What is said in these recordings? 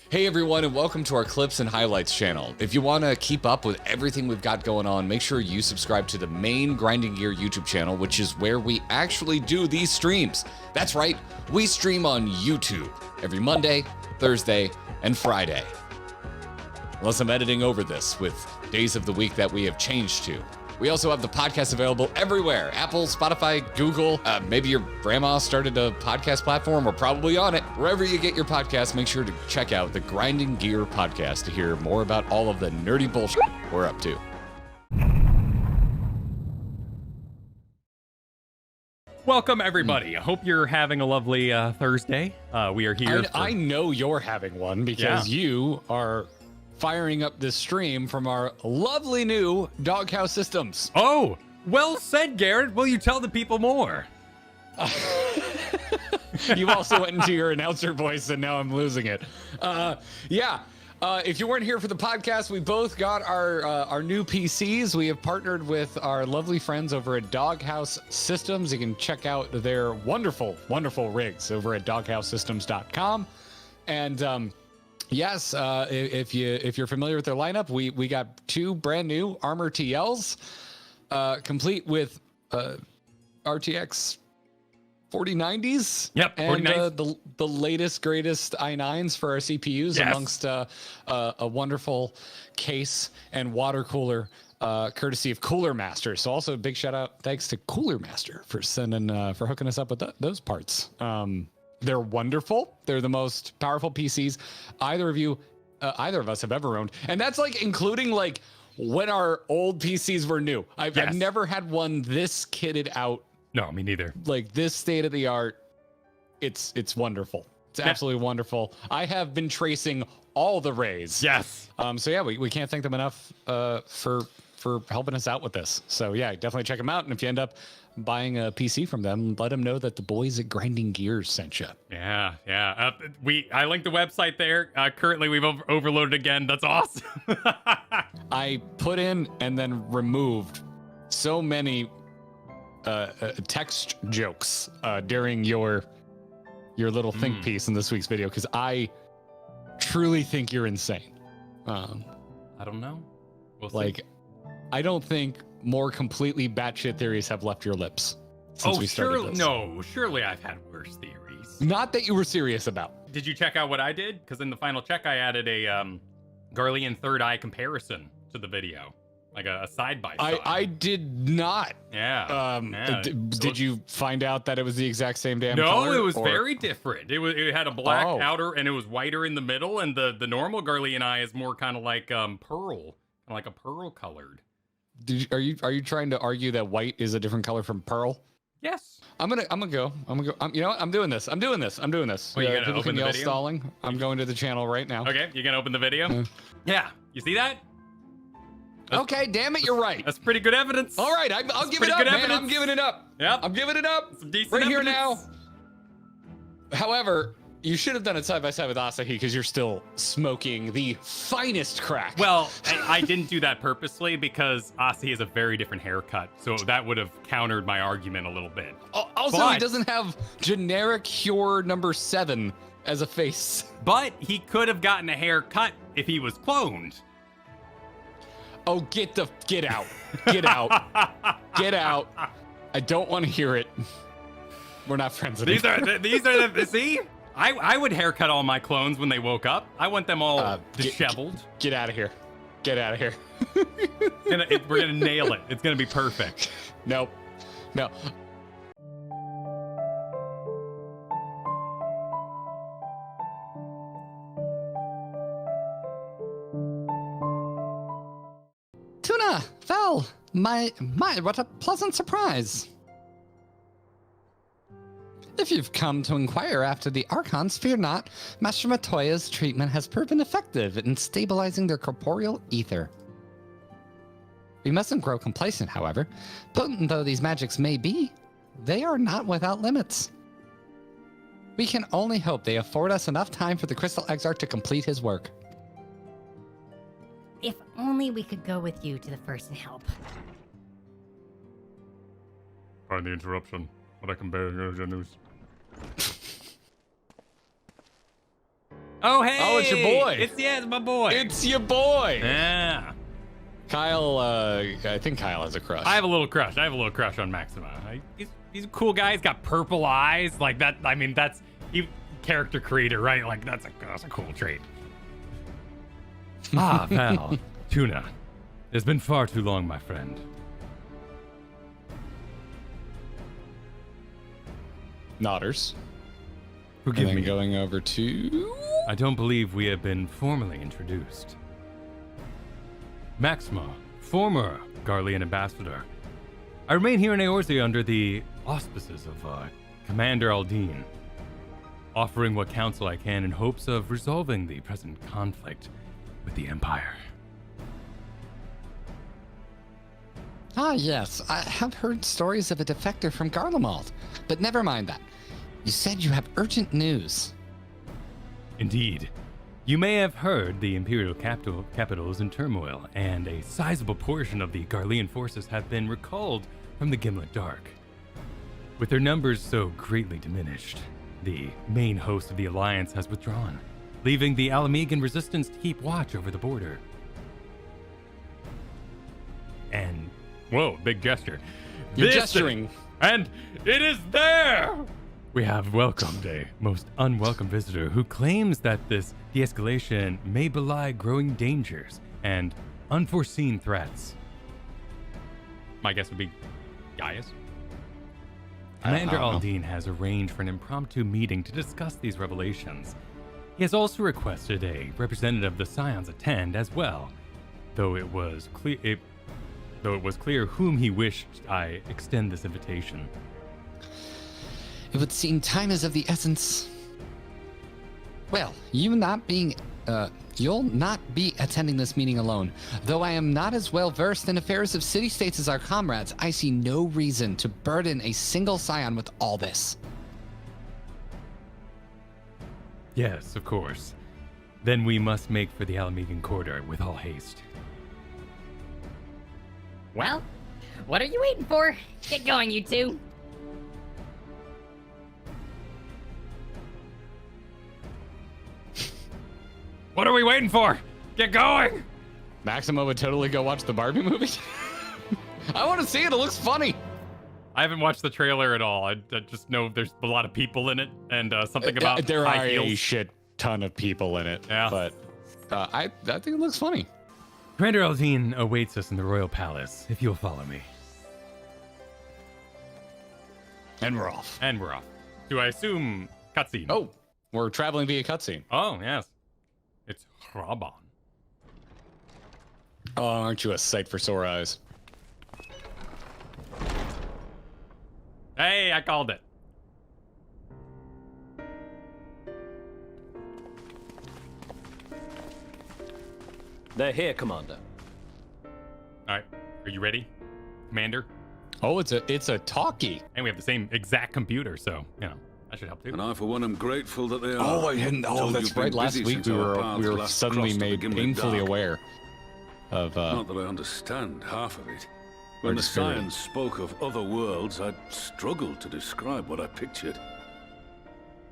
Hey everyone, and welcome to our Clips and Highlights channel. If you want to keep up with everything we've got going on, make sure you subscribe to the main Grinding Gear YouTube channel, which is where we actually do these streams. That's right, we stream on YouTube every Monday, Thursday, and Friday. Unless I'm editing over this with days of the week that we have changed to. We also have the podcast available everywhere. Apple, Spotify, Google. Maybe your grandma started a podcast platform. We're probably on it. Wherever you get your podcast, make sure to check out the Grinding Gear podcast to hear more about all of the nerdy bullshit we're up to. Welcome, everybody. I hope you're having a lovely Thursday. We are here. I know you're having one because you are firing up this stream from our lovely new doghouse systems. Oh, well said, Garrett. Will you tell the people more? You also went into your announcer voice and now I'm losing it. If you weren't here for the podcast, we both got our new PCs. We have partnered with our lovely friends over at Doghouse Systems. You can check out their wonderful, wonderful rigs over at doghousesystems.com. And yes, if you're familiar with their lineup, we got two brand new Armor TLs, complete with RTX 4090s. Yep, and the latest greatest i9s for our CPUs, amongst a wonderful case and water cooler, courtesy of Cooler Master. So also a big shout out, thanks to Cooler Master for for hooking us up with those parts. They're wonderful. They're the most powerful PCs either of us have ever owned. And that's like including like when our old PCs were new. I've never had one this kitted out. No, me neither. Like this state of the art. It's wonderful. It's absolutely wonderful. I have been tracing all the rays. Yes. So yeah, we can't thank them enough for helping us out with this. So yeah, definitely check them out. And if you end up buying a PC from them, let them know that the boys at Grinding Gears sent you. Yeah. I linked the website there. Currently, we've overloaded again. That's awesome. I put in and then removed so many text jokes during your little think piece in this week's video because I truly think you're insane. I don't know. We'll see. Like, I don't think more completely batshit theories have left your lips since we started this. No, surely I've had worse theories. Not that you were serious about. Did you check out what I did? Because in the final check, I added a Garlean third eye comparison to the video, like a side by side. I did not. Yeah. Did you find out that it was the exact same damn color? No, it was very different. It had a black outer and it was whiter in the middle, and the normal Garlean eye is more kind of like pearl, kind of like a pearl colored. Are you trying to argue that white is a different color from pearl? Yes. I'm gonna go. You know what? I'm doing this. Well, you gotta people open can the yell video? stalling. I'm going to the channel right now. Okay, you gonna open the video? Yeah. You see that? Okay, damn it, you're right. That's pretty good evidence. All right, I'll give it up, man. Evidence. I'm giving it up. Yep. I'm giving it up. Some decent right evidence. here now. However, you should have done it side by side with Asahi because you're still smoking the finest crack. Well, I didn't do that purposely because Asahi has a very different haircut, so that would have countered my argument a little bit. Also, he doesn't have generic Hure number 7 as a face. But he could have gotten a haircut if he was cloned. Oh, get out. Get out. Get out. I don't want to hear it. We're not friends anymore. These are the see? I would haircut all my clones when they woke up. I want them all disheveled. Get out of here. Get out of here. We're gonna nail it. It's gonna be perfect. Nope. No. Tuna, Val, my, what a pleasant surprise. If you've come to inquire after the Archons, fear not. Master Matoya's treatment has proven effective in stabilizing their corporeal ether. We mustn't grow complacent, however. Potent though these magics may be, they are not without limits. We can only hope they afford us enough time for the Crystal Exarch to complete his work. If only we could go with you to the first and help. Pardon the interruption, but I can bear your news. Oh, hey! Oh, it's your boy. It's my boy. It's your boy. Yeah. Kyle, I think Kyle has a crush. I have a little crush on Maxima. He's a cool guy. He's got purple eyes. Like that. I mean, that's character creator, right? Like that's a cool trait. Ah, Val. Tuna. It's been far too long, my friend. Nodders. Forgive me. Going over to... I don't believe we have been formally introduced. Maxima, former Garlean ambassador. I remain here in Eorzea under the auspices of Commander Aldine, offering what counsel I can in hopes of resolving the present conflict with the Empire. Ah, yes. I have heard stories of a defector from Garlemald, but never mind that. You said you have urgent news. Indeed. You may have heard the Imperial capital is in turmoil, and a sizable portion of the Garlean forces have been recalled from the Gimlet Dark. With their numbers so greatly diminished, the main host of the Alliance has withdrawn, leaving the Alamegan resistance to keep watch over the border. And, whoa, big gesture. You're gesturing. And it is there! We have welcomed a most unwelcome visitor who claims that this de-escalation may belie growing dangers and unforeseen threats. My guess would be Gaius. Commander Aldine has arranged for an impromptu meeting to discuss these revelations. He has also requested a representative of the Scions attend as well, though it was clear whom he wished I extend this invitation. It would seem time is of the essence. Well, you'll not be attending this meeting alone. Though I am not as well versed in affairs of city-states as our comrades, I see no reason to burden a single scion with all this. Yes, of course. Then we must make for the Alamegan corridor with all haste. Well, what are you waiting for? Get going, you two. What are we waiting for? Get going! Maxima would totally go watch the Barbie movie. I want to see it. It looks funny. I haven't watched the trailer at all. I just know there's a lot of people in it and something about there high are heels. a shit ton of people in it. Yeah. But I think it looks funny. Commander Aldine awaits us in the Royal Palace, if you'll follow me. And we're off. Do I assume cutscene? Oh, we're traveling via cutscene. Oh, yes. It's Hraban. Oh, aren't you a sight for sore eyes? Hey, I called it. They're here, Commander. All right, are you ready, Commander? Oh, it's a talkie. And we have the same exact computer, so, you know, that should help too. And I, for one, am grateful that they are. Oh, I hadn't. Oh, Told that's you've been right. Last busy week since we our were paths last suddenly crossed the made Gimlet painfully Dark. aware of. Not that I understand half of it. When the experience. science spoke of other worlds, I struggled to describe what I pictured.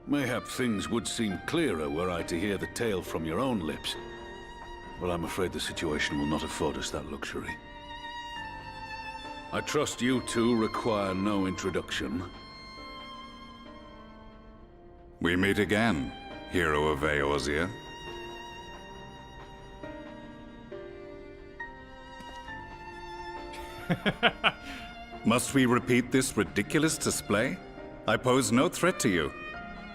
Mayhap things would seem clearer were I to hear the tale from your own lips. But I'm afraid the situation will not afford us that luxury. I trust you two require no introduction. We meet again, hero of Eorzea. Must we repeat this ridiculous display? I pose no threat to you,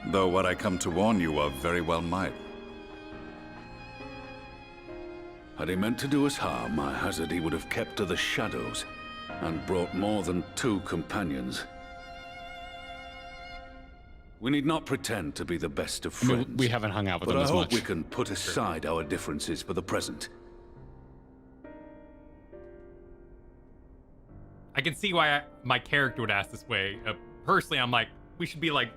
though what I come to warn you of very well might. Had he meant to do us harm, I hazard he would have kept to the shadows and brought more than 2 companions. We need not pretend to be the best of friends. We haven't hung out with but them I as hope much. we can put aside our differences for the present. I can see why my character would ask this way. Personally, I'm like, we should be like,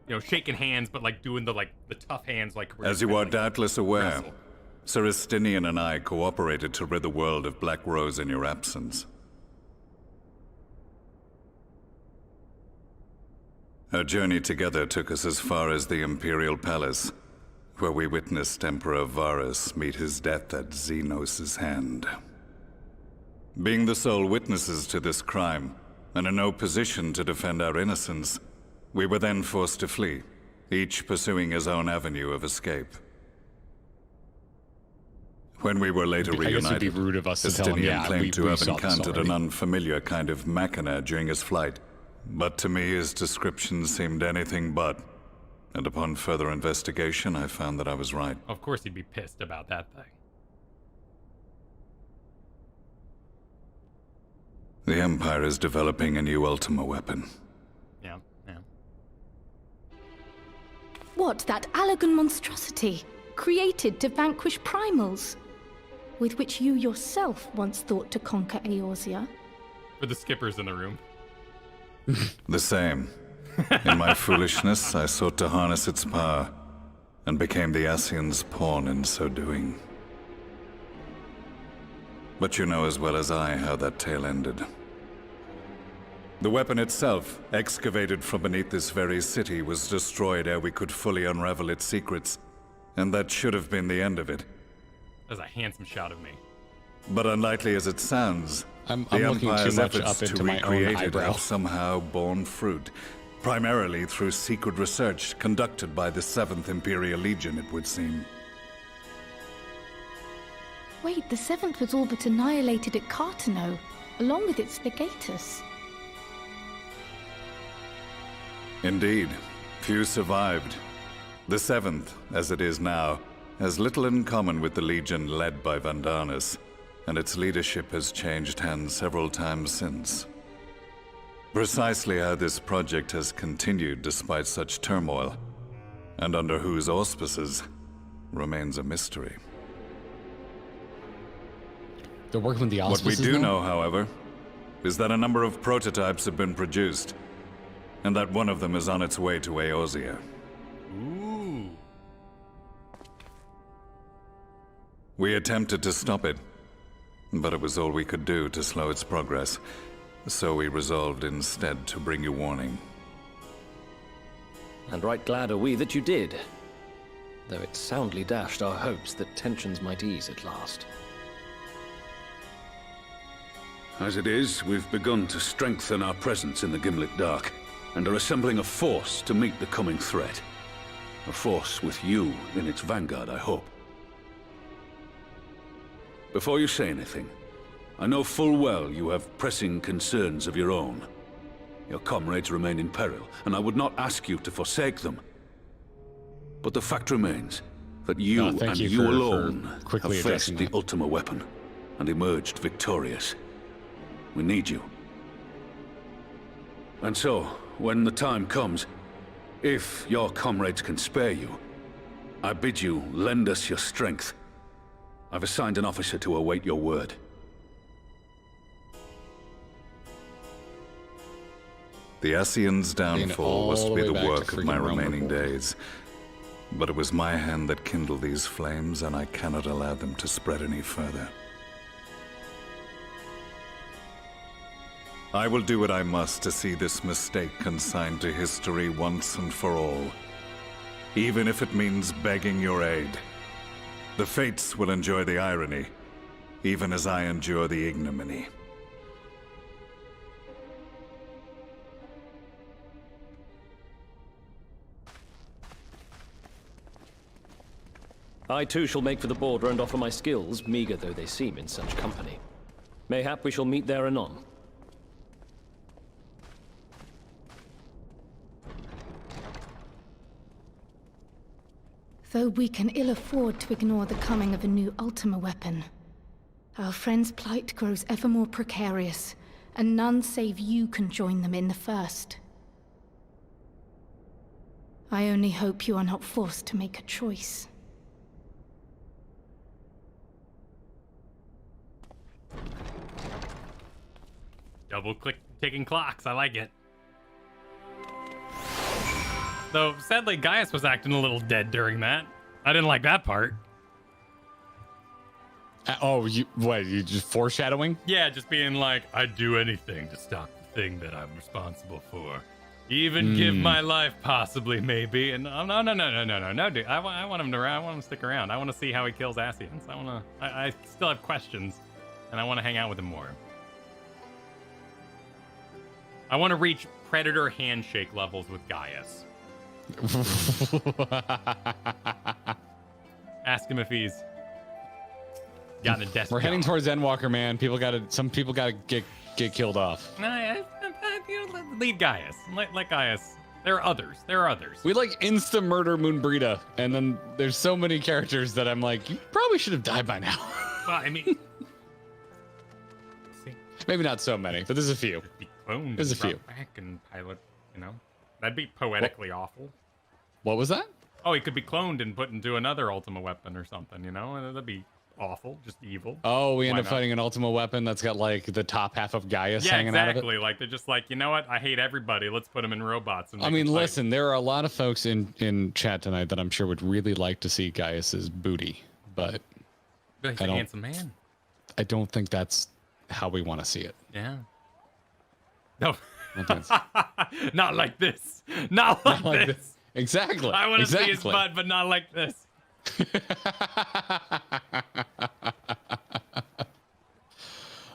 you know, shaking hands, but like doing the tough hands, like. As you are doubtless aware, wrestle. Sir Estinian and I cooperated to rid the world of Black Rose in your absence. Our journey together took us as far as the Imperial Palace, where we witnessed Emperor Varus meet his death at Xenos' hand. Being the sole witnesses to this crime, and in no position to defend our innocence, we were then forced to flee, each pursuing his own avenue of escape. When we were later I guess it'd be reunited, rude of us to tell him, Justinian yeah, claimed to we have saw this encountered an already. unfamiliar kind of machina during his flight, but to me his description seemed anything but, and upon further investigation I found that I was right. Of course he'd be pissed about that thing. The Empire is developing a new Ultima weapon. Yeah, yeah. What, that Allagan monstrosity, created to vanquish primals? With which you yourself once thought to conquer Eorzea? For the skippers in the room. The same. In my foolishness, I sought to harness its power, and became the Ascian's pawn in so doing. But you know as well as I how that tale ended. The weapon itself, excavated from beneath this very city, was destroyed ere we could fully unravel its secrets, and that should have been the end of it. That's a handsome shot of me. But unlikely as it sounds, I'm the looking too Empire's much efforts up to into my own recreate it eyebrow. have somehow borne fruit, primarily through secret research conducted by the 7th Imperial Legion, it would seem. Wait, the 7th was all but annihilated at Cartano, along with its legatus. Indeed, few survived. The 7th, as it is now, has little in common with the Legion led by Vandanis, and its leadership has changed hands several times since. Precisely how this project has continued despite such turmoil, and under whose auspices, remains a mystery. They're working with the What we auspices do now? know, however, is that a number of prototypes have been produced, and that one of them is on its way to Eorzea. Ooh. We attempted to stop it, but it was all we could do to slow its progress, so we resolved instead to bring you warning. And right glad are we that you did, though it soundly dashed our hopes that tensions might ease at last. As it is, we've begun to strengthen our presence in the Gimlet Dark, and are assembling a force to meet the coming threat. A force with you in its vanguard, I hope. Before you say anything, I know full well you have pressing concerns of your own. Your comrades remain in peril, and I would not ask you to forsake them. But the fact remains that you thank and you you for alone have quickly faced addressing the that. Ultima weapon, and emerged victorious. We need you. And so, when the time comes, if your comrades can spare you, I bid you lend us your strength. I've assigned an officer to await your word. The Ascian's all downfall was the to be way the back to work of my freaking Rome remaining Report. days. But it was my hand that kindled these flames, and I cannot allow them to spread any further. I will do what I must to see this mistake consigned to history once and for all, even if it means begging your aid. The fates will enjoy the irony, even as I endure the ignominy. I too shall make for the border and offer my skills, meager though they seem in such company. Mayhap we shall meet there anon. Though we can ill afford to ignore the coming of a new Ultima weapon, our friends' plight grows ever more precarious, and none save you can join them in the first. I only hope you are not forced to make a choice. Double click taking clocks. I like it. Though, sadly, Gaius was acting a little dead during that. I didn't like that part. You just foreshadowing? Yeah, just being like, I'd do anything to stop the thing that I'm responsible for. Even give my life, possibly, maybe. And no, dude. I want him to stick around. I want to see how he kills Asians. I still have questions, and I want to hang out with him more. I want to reach Predator handshake levels with Gaius. Ask him if he's gotten a death. We're heading towards Endwalker, man. Some people gotta get killed off. Leave Gaius. Let Gaius. There are others. We like insta murder Moonbrita, and then there's so many characters that I'm like, you probably should have died by now. Well, I mean, maybe not so many, but there's a few. Be cloned. There's a few. Back and pilot. That'd be poetically awful. What was that? Oh, he could be cloned and put into another Ultima weapon or something. That'd be awful, just evil. Oh, we end up fighting an Ultima weapon that's got like the top half of Gaius hanging out of it. Like they're just like, you know what? I hate everybody. Let's put them in robots. And I mean, listen, there are a lot of folks in chat tonight that I'm sure would really like to see Gaius's booty, but he's a handsome man. I don't think that's how we want to see it. Yeah. No. Not like this. Not like this. Exactly. I want to see his butt, but not like this.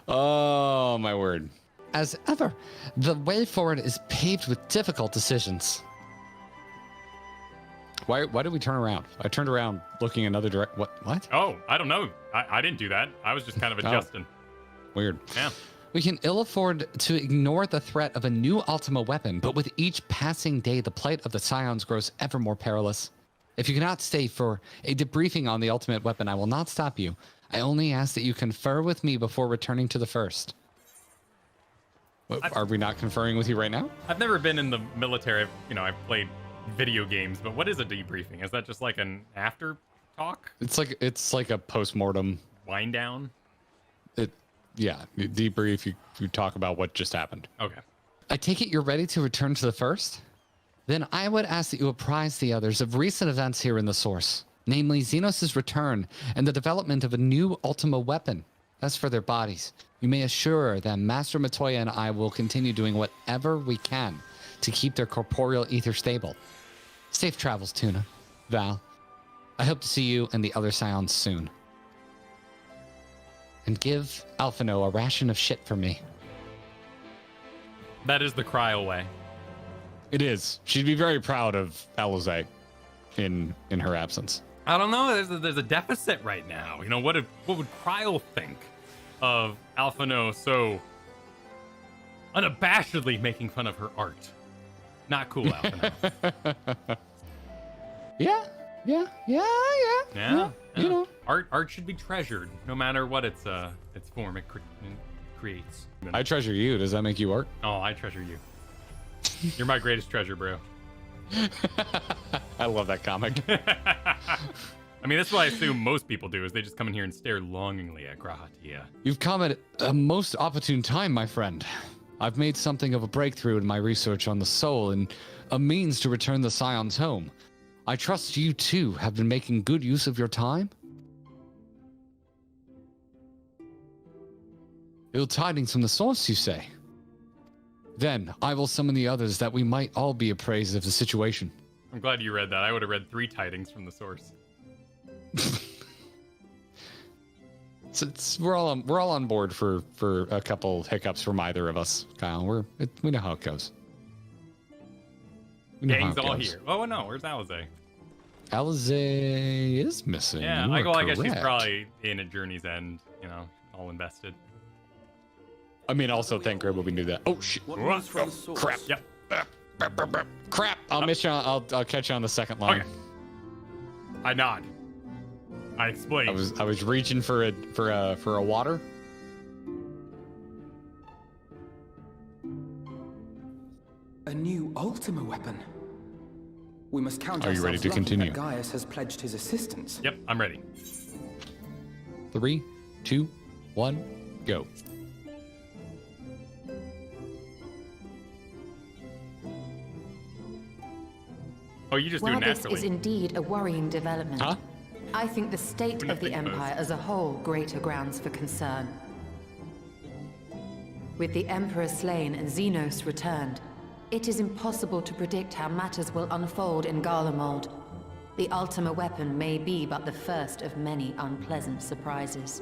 Oh, my word. As ever, the way forward is paved with difficult decisions. Why did we turn around? I turned around looking another direction. What? Oh, I don't know. I didn't do that. I was just kind of adjusting. Weird. Yeah. We can ill afford to ignore the threat of a new Ultima weapon, but with each passing day, the plight of the Scions grows ever more perilous. If you cannot stay for a debriefing on the ultimate weapon, I will not stop you. I only ask that you confer with me before returning to the first. Are we not conferring with you right now? I've never been in the military. I've played video games, but what is a debriefing? Is that just like an after talk? It's like a post-mortem. Wind down? Yeah, debrief, you talk about what just happened. Okay. I take it you're ready to return to the first? Then I would ask that you apprise the others of recent events here in the source, namely Xenos' return and the development of a new Ultima weapon. As for their bodies, you may assure them Master Matoya and I will continue doing whatever we can to keep their corporeal ether stable. Safe travels, Tuna. Val, I hope to see you and the other Scions soon. And give Alphino a ration of shit for me. That is the cryo way. It is. She'd be very proud of Alize in her absence. I don't know. There's a deficit right now. What would Cryo think of Alphino so unabashedly making fun of her art? Not cool, Alphino. Yeah. Art should be treasured, no matter what its form it creates. I treasure you. Does that make you art? Oh, I treasure you. You're my greatest treasure, bro. I love that comic. I mean, that's what I assume most people do, is they just come in here and stare longingly at Grahatia. You've come at a most opportune time, my friend. I've made something of a breakthrough in my research on the soul and a means to return the Scions home. I trust you, too, have been making good use of your time? Ill tidings from the source, you say? Then I will summon the others that we might all be appraised of the situation. I'm glad you read that. I would have read 3 tidings from the source. We're all on board for a couple hiccups from either of us, Kyle. We know how it goes. Gang's all here. Oh no, where's Alize? Alize is missing. Yeah, I guess she's probably in at Journey's End. All invested. I mean, also thank God we knew that. Oh shit! Crap! Yep. Crap! I'll miss you. I'll catch you on the second line. Okay. I nod. I explain. I was reaching for a water. A new Ultima weapon. We must count Are you ready to continue? That Gaius has pledged his assistance. Yep, I'm ready. 3, 2, 1, go. Oh, you just do it While naturally. this is indeed a worrying development, Huh? I think the state of the Empire as a whole greater grounds for concern. With the Emperor slain and Xenos returned, It is impossible to predict how matters will unfold in Garlemald. The Ultima weapon may be but the first of many unpleasant surprises.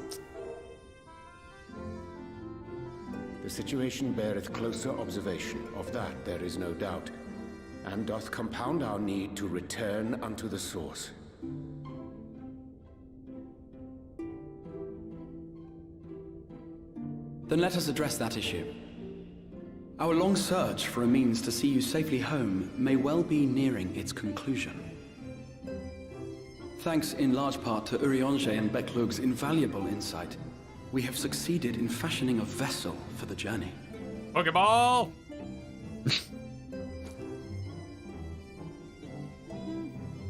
The situation beareth closer observation, of that there is no doubt, and doth compound our need to return unto the source. Then let us address that issue. Our long search for a means to see you safely home may well be nearing its conclusion. Thanks in large part to Urianger and Beklug's invaluable insight, we have succeeded in fashioning a vessel for the journey. Pokeball!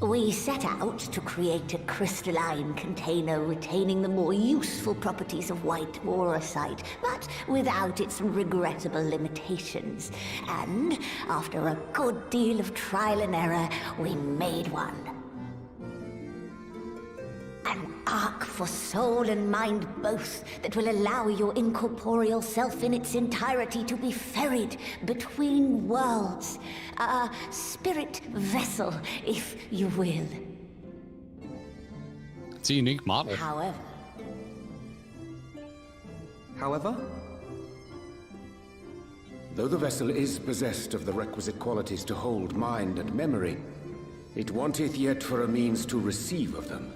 We set out to create a crystalline container retaining the more useful properties of white morosite, but without its regrettable limitations. And after a good deal of trial and error, we made one. An ark for soul and mind both that will allow your incorporeal self in its entirety to be ferried between worlds. A spirit vessel, if you will. It's a unique model. However? Though the vessel is possessed of the requisite qualities to hold mind and memory, it wanteth yet for a means to receive of them.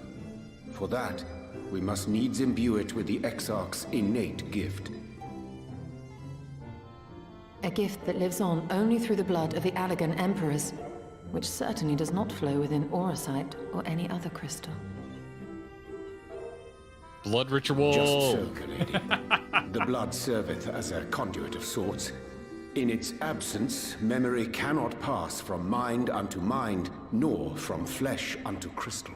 For that, we must needs imbue it with the Exarch's innate gift. A gift that lives on only through the blood of the Allegan Emperors, which certainly does not flow within Orosite or any other crystal. Blood ritual. Just so, Kaledi. The blood serveth as a conduit of sorts. In its absence, memory cannot pass from mind unto mind, nor from flesh unto crystal.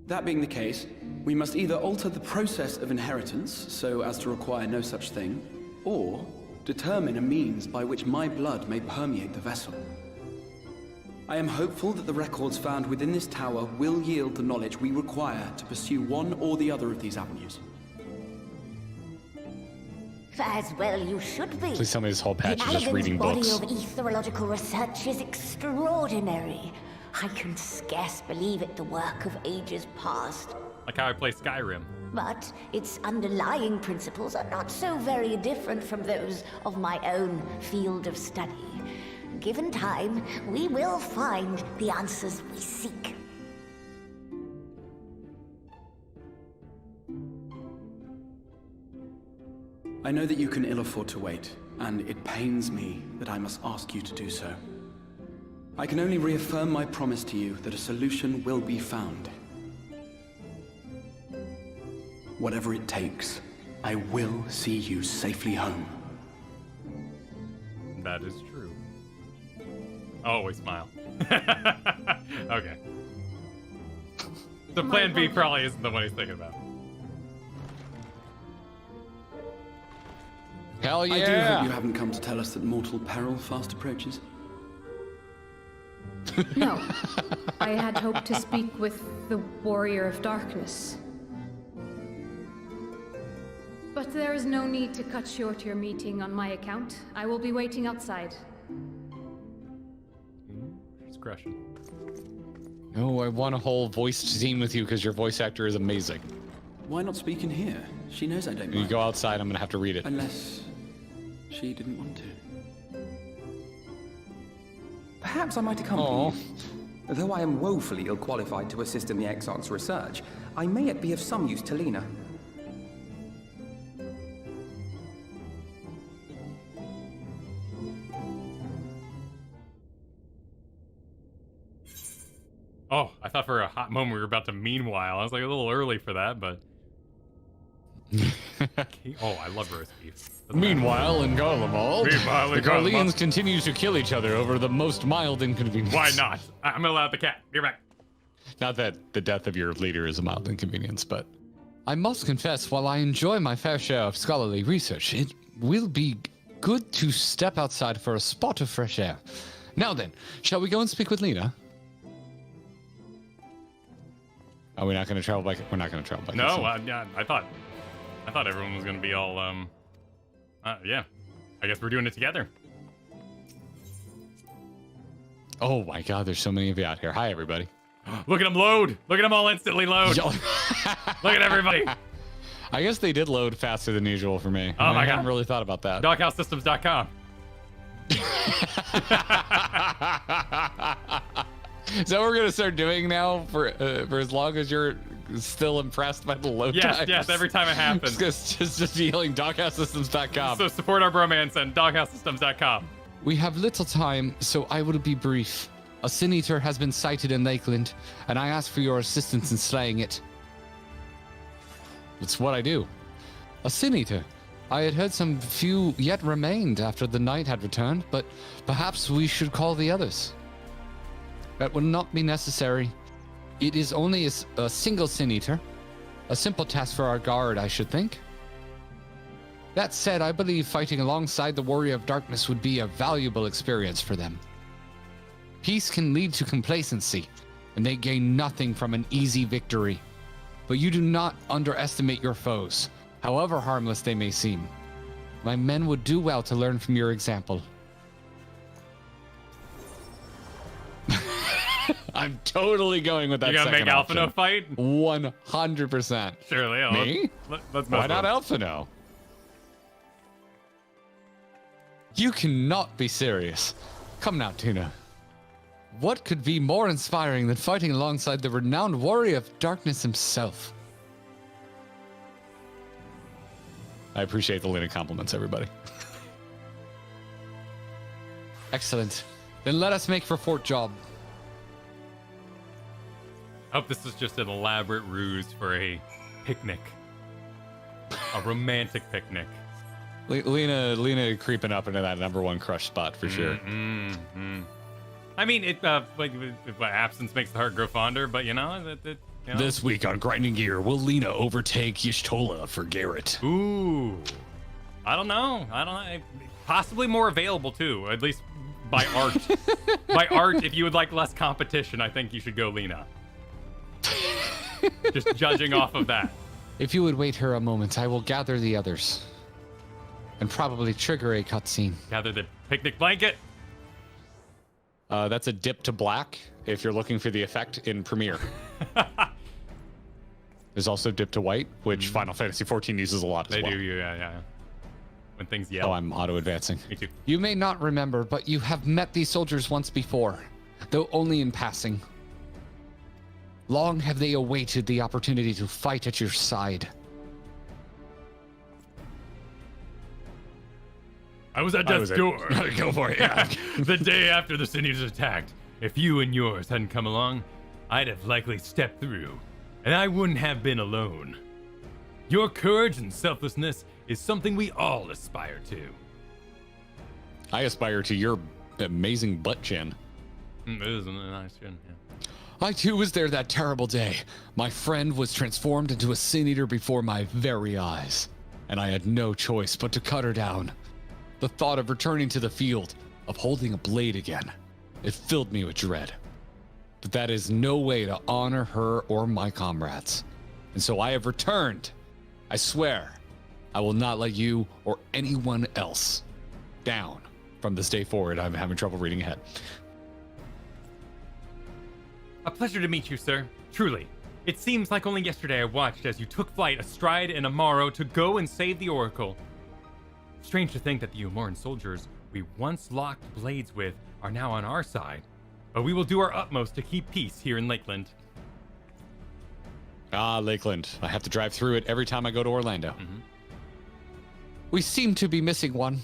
That being the case, we must either alter the process of inheritance so as to require no such thing, or determine a means by which my blood may permeate the vessel. I am hopeful that the records found within this tower will yield the knowledge we require to pursue one or the other of these avenues. As well you should be. Please tell me this whole patch is just reading books. The body of etherological research is extraordinary. I can scarce believe it the work of ages past. Like how I play Skyrim. But its underlying principles are not so very different from those of my own field of study. Given time, we will find the answers we seek. I know that you can ill afford to wait, and it pains me that I must ask you to do so. I can only reaffirm my promise to you that a solution will be found. Whatever it takes, I will see you safely home. That is true. Always smile. Okay. The plan B probably isn't the one he's thinking about. Hell yeah! I do hope you haven't come to tell us that mortal peril fast approaches. No. I had hoped to speak with the Warrior of Darkness. But there is no need to cut short your meeting on my account. I will be waiting outside. Discretion. No, I want a whole voice scene with you because your voice actor is amazing. Why not speak in here? She knows I don't You mind. go outside, I'm gonna have to read it. Unless she didn't want to. Perhaps I might accompany you. Though I am woefully ill-qualified to assist in the Exarch's research, I may yet be of some use to Lena. Oh, I thought for a hot moment we were about to meanwhile. I was like a little early for that, but... Oh, I love roast beef. Meanwhile, in Garlemald, Meanwhile, the in Garlemald. Garleans continue to kill each other over the most mild inconvenience. Why not? I'm gonna allow the cat. You're back. Not that the death of your leader is a mild inconvenience, but... I must confess, while I enjoy my fair share of scholarly research, it will be good to step outside for a spot of fresh air. Now then, shall we go and speak with Lena? Are we not going to travel by... We're not going to travel by... No, yeah, I thought everyone was gonna be all, yeah. I guess we're doing it together. Oh my god, there's so many of you out here. Hi, everybody. Look at them load. Look at them all instantly load. Look at everybody. I guess they did load faster than usual for me. Oh my I god. hadn't really thought about that. DogHouseSystems.com. Is that what we're gonna start doing now for as long as you're still impressed by the load times? Yes, every time it happens. just yelling DogHouseSystems.com. So support our bromance and DogHouseSystems.com. We have little time, so I will be brief. A Sin Eater has been sighted in Lakeland, and I ask for your assistance in slaying it. It's what I do. A Sin Eater. I had heard some few yet remained after the night had returned, but perhaps we should call the others. That will not be necessary. It is only a single Sin Eater. A simple task for our guard, I should think. That said, I believe fighting alongside the Warrior of Darkness would be a valuable experience for them. Peace can lead to complacency, and they gain nothing from an easy victory. But you do not underestimate your foes, however harmless they may seem. My men would do well to learn from your example. I'm totally going with that. You gonna make Alphino fight? 100%. Surely. Yeah, Me? Let's Why not Alphino? You cannot be serious. Come now, Tuna. What could be more inspiring than fighting alongside the renowned Warrior of Darkness himself? I appreciate the Lena compliments, everybody. Excellent. Then let us make for Fort Job. I hope this is just an elaborate ruse for a picnic. A romantic picnic. Lena creeping up into that #1 crush spot for sure. I mean, absence makes the heart grow fonder, but you know. This week on Grinding Gear, will Lena overtake Y'shtola for Garrett? Ooh. I don't know. Possibly more available, too. At least by art. By art, if you would like less competition, I think you should go Lena. Just judging off of that. If you would wait her a moment, I will gather the others. And probably trigger a cutscene. Gather the picnic blanket. That's a dip to black if you're looking for the effect in Premiere. There's also dip to white, which Final Fantasy XIV uses a lot as well. They do, yeah. When things yell. Oh, I'm auto-advancing. Me too. You may not remember, but you have met these soldiers once before, though only in passing. Long have they awaited the opportunity to fight at your side. I was at death's door. Go for it, yeah. The day after the cities attacked. If you and yours hadn't come along, I'd have likely stepped through, and I wouldn't have been alone. Your courage and selflessness is something we all aspire to. I aspire to your amazing butt chin. It is a nice chin, yeah. I too was there that terrible day. My friend was transformed into a Sin Eater before my very eyes, and I had no choice but to cut her down. The thought of returning to the field, of holding a blade again, it filled me with dread. But that is no way to honor her or my comrades. And so I have returned. I swear, I will not let you or anyone else down. From this day forward, I'm having trouble reading ahead. A pleasure to meet you, sir. Truly. It seems like only yesterday I watched as you took flight astride an Amaro to go and save the Oracle. Strange to think that the Umoran soldiers we once locked blades with are now on our side, but we will do our utmost to keep peace here in Lakeland. Ah, Lakeland. I have to drive through it every time I go to Orlando. We seem to be missing one.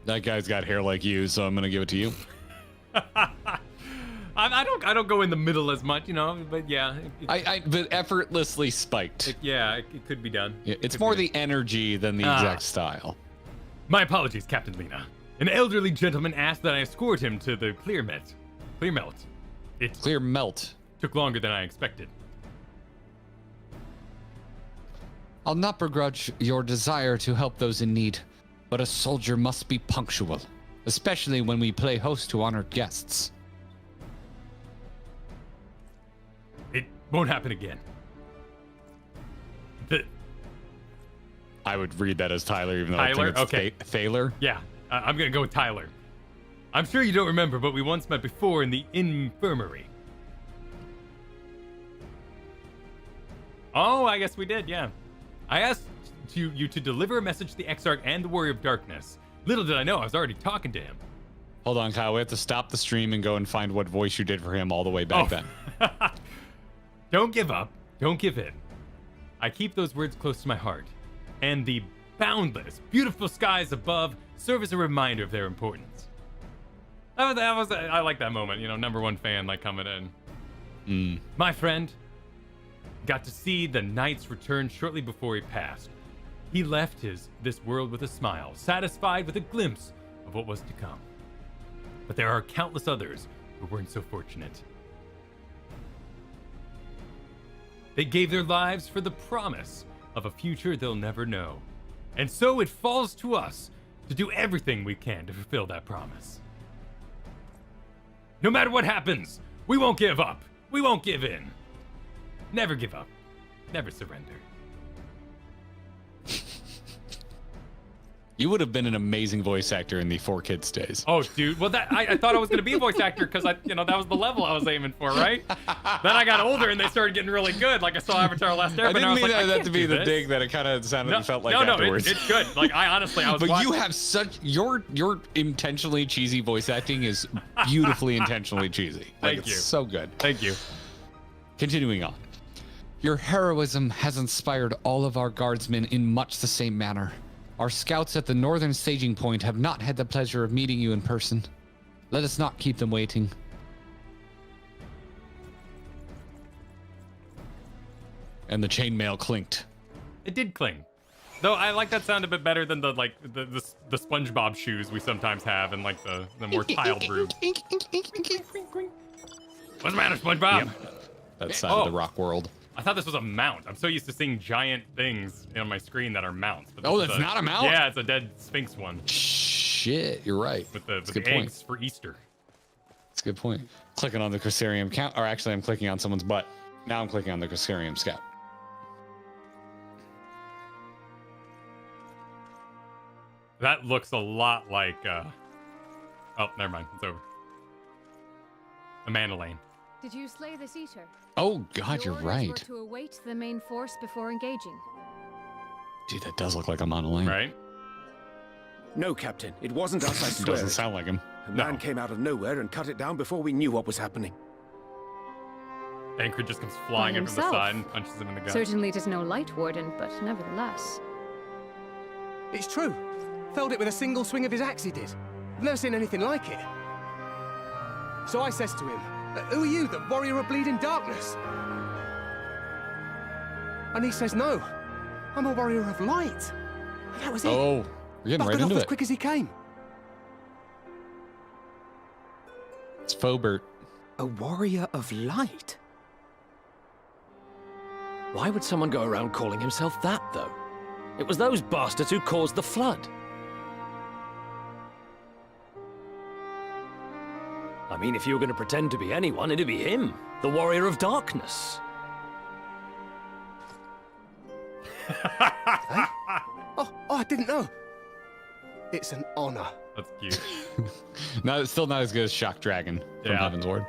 That guy's got hair like you, so I'm gonna give it to you. I don't go in the middle as much, you know, but yeah. But effortlessly spiked. It could be done. It's more the energy than the exact style. My apologies, Captain Lena. An elderly gentleman asked that I escort him to the Clear Melt. Clear Melt. Took longer than I expected. I'll not begrudge your desire to help those in need, but a soldier must be punctual, especially when we play host to honored guests. It won't happen again. I would read that as Tyler, even though I Tyler? think it's Okay. Thaler. Yeah, I'm gonna go with Tyler. I'm sure you don't remember, but we once met before in the infirmary. Oh, I guess we did, yeah. I asked you to deliver a message to the Exarch and the Warrior of Darkness. Little did I know, I was already talking to him. Hold on, Kyle. We have to stop the stream and go and find what voice you did for him all the way back then. Don't give up. Don't give in. I keep those words close to my heart. And the boundless, beautiful skies above serve as a reminder of their importance. I like that moment, you know, #1 fan like coming in. My friend got to see the knight's return shortly before he passed. He left this world with a smile, satisfied with a glimpse of what was to come. But there are countless others who weren't so fortunate. They gave their lives for the promise of a future they'll never know. And so it falls to us to do everything we can to fulfill that promise. No matter what happens, we won't give up. We won't give in. Never give up. Never surrender. You would have been an amazing voice actor in the 4Kids days. Oh, dude. Well, I thought I was going to be a voice actor because that was the level I was aiming for, right? Then I got older and they started getting really good. Like I saw Avatar: Last Airbender. I didn't mean like, that to be the dig that it kind of sounded and felt like afterwards. No, it's good. Like I honestly, I was. But you have such your intentionally cheesy voice acting is beautifully intentionally cheesy. Like, Thank you. It's so good. Thank you. Continuing on. Your heroism has inspired all of our guardsmen in much the same manner. Our scouts at the northern staging point have not had the pleasure of meeting you in person. Let us not keep them waiting. And the chainmail clinked. It did cling. Though I like that sound a bit better than the SpongeBob shoes we sometimes have and like the more tiled room. What's the matter, SpongeBob? Yep. That side of the rock world. I thought this was a mount. I'm so used to seeing giant things on my screen that are mounts. But Oh, that's not a mount? Yeah, it's a dead Sphinx one. Shit, you're right. With the good eggs for Easter. That's a good point. Clicking on the Crucerium count, or actually I'm clicking on someone's butt. Now I'm clicking on the Crucerium scout. That looks a lot like, oh, never mind. It's over. Amanda Lane. Did you slay this eater? Oh, God, you're right. Were to await the main force before engaging. Dude, that does look like I'm on a lane. Right? No, Captain. It wasn't us, I swear. Doesn't sound like him. A man came out of nowhere and cut it down before we knew what was happening. Tancred just comes flying in from the himself. side and punches him in the gut. Certainly it is no light warden, but nevertheless. It's true. Felled it with a single swing of his axe, he did. I've never seen anything like it. So I says to him, "Who are you, the warrior of bleeding darkness?" And he says, "No, I'm a warrior of light." And that was it. Oh, we're getting right Buckled into off as it. quick as he came. It's Fobert. A warrior of light? Why would someone go around calling himself that, though? It was those bastards who caused the flood. I mean, if you were going to pretend to be anyone, it'd be him, the warrior of darkness. Hey? Oh, I didn't know. It's an honor. That's cute. No, it's still not as good as Shock Dragon from Yeah. Heaven's Ward.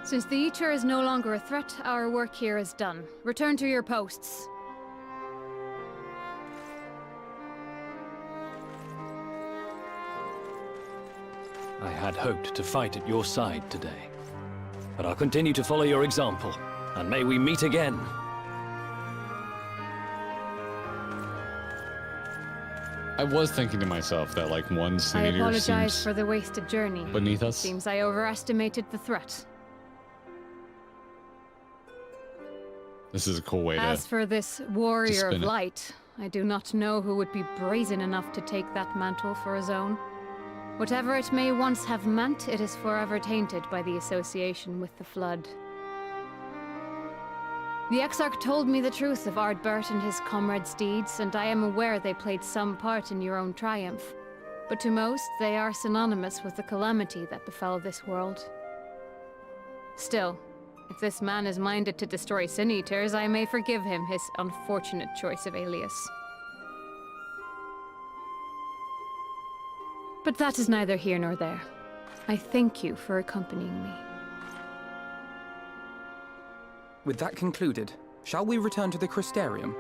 Since the Eater is no longer a threat, our work here is done. Return to your posts. I had hoped to fight at your side today. But I'll continue to follow your example, and may we meet again. I was thinking to myself that, like, once the I meteor apologize seems for the wasted journey. beneath us. Seems I overestimated the threat. This is a cool way As to... for this warrior of spin it. light, I do not know who would be brazen enough to take that mantle for his own. Whatever it may once have meant, it is forever tainted by the association with the Flood. The Exarch told me the truth of Ardbert and his comrades' deeds, and I am aware they played some part in your own triumph. But to most, they are synonymous with the calamity that befell this world. Still, if this man is minded to destroy Sin Eaters, I may forgive him his unfortunate choice of alias. But that is neither here nor there. I thank you for accompanying me. With that concluded, shall we return to the Crystarium?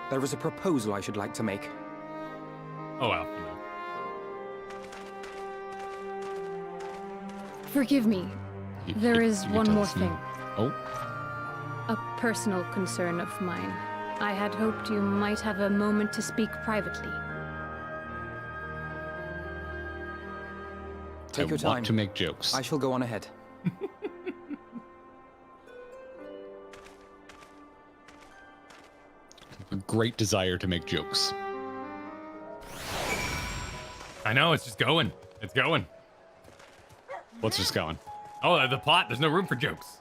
There is a proposal I should like to make. Oh, Alpha, no. Forgive me. There is one more thing. Oh? A personal concern of mine. I had hoped you might have a moment to speak privately. Take your I time. want to make jokes. I shall go on ahead. A great desire to make jokes. I know, it's just going. It's going. What's just going? Oh, the plot. There's no room for jokes.